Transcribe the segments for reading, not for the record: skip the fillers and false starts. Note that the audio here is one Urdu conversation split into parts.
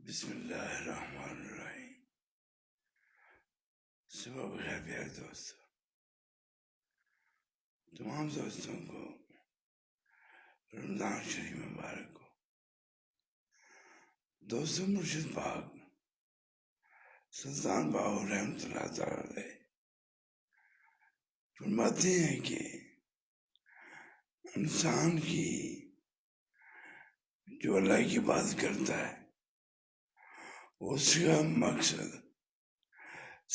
بسم اللہ الرحمن الرحیم۔ صبح بخیر پیارے دوستو، تمام دوستوں کو رمضان شریف مبارک ہو۔ دوستو، مرشد پاک سلطان باہو رحمۃ اللہ تعالی علیہ فرماتے ہیں کہ انسان کی جو اللہ کی بات کرتا ہے اس کا مقصد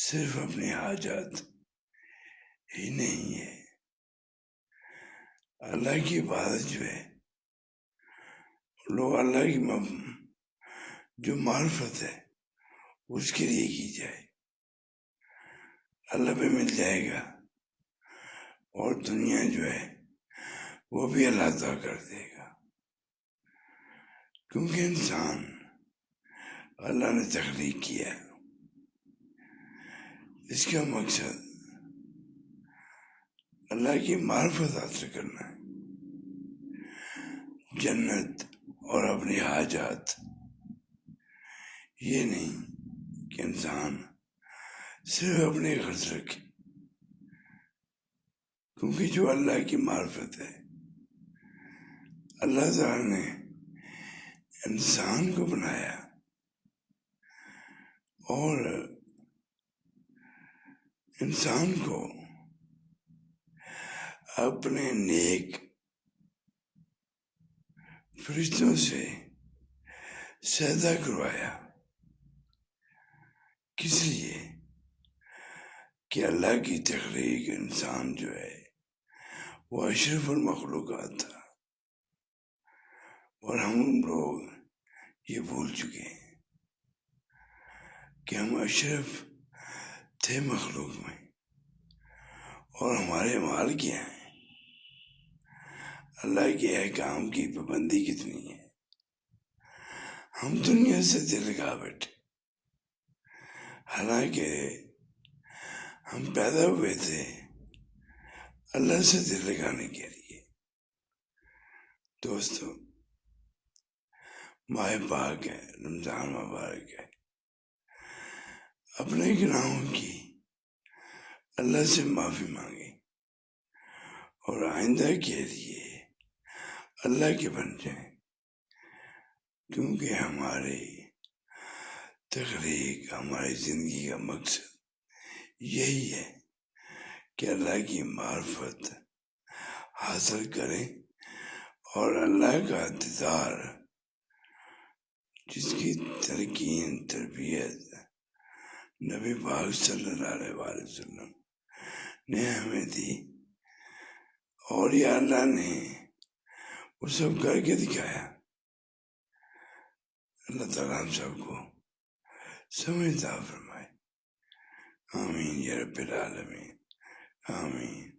صرف اپنی حاجات ہی نہیں ہے۔ اللہ کی عبادت جو ہے لوگ اللہ کی جو معرفت ہے اس کے لیے کی جائے، اللہ پہ مل جائے گا، اور دنیا جو ہے وہ بھی اللہ عطا کر دے گا، کیونکہ انسان اللہ نے تخلیق کیا، اس کا مقصد اللہ کی معرفت حاصل کرنا ہے، جنت اور اپنی حاجات۔ یہ نہیں کہ انسان صرف اپنی غرض رکھے، کیونکہ جو اللہ کی معرفت ہے، اللہ تعالی نے انسان کو بنایا اور انسان کو اپنے نیک فرشتوں سے سجدہ کروایا، کس لیے کہ اللہ کی تخلیق انسان جو ہے وہ اشرف المخلوقات تھا، اور ہم لوگ یہ بھول چکے ہیں کہ ہم اشرف تھے مخلوق میں، اور ہمارے مال کیا ہیں، اللہ کے احکام کی پابندی کتنی ہے۔ ہم دنیا سے دل لگا بیٹھے، حالانکہ ہم پیدا ہوئے تھے اللہ سے دل لگانے کے لیے۔ دوستو، ماہ پاک ہے، رمضان مبارک ہے، اپنے گناہوں کی اللہ سے معافی مانگیں اور آئندہ کے لیے اللہ کے بن جائیں، کیونکہ ہماری تخلیق، ہماری زندگی کا مقصد یہی ہے کہ اللہ کی معرفت حاصل کریں اور اللہ کا دیدار، جس کی تلقین تربیت نبی پاک صلی اللہ علیہ وسلم نے ہمیں دی، اور یہ اللہ نے وہ سب کر کے دکھایا۔ اللہ تعالیٰ ہم سب کو سمجھدار فرمائے، آمین یا رب العالمین، آمین۔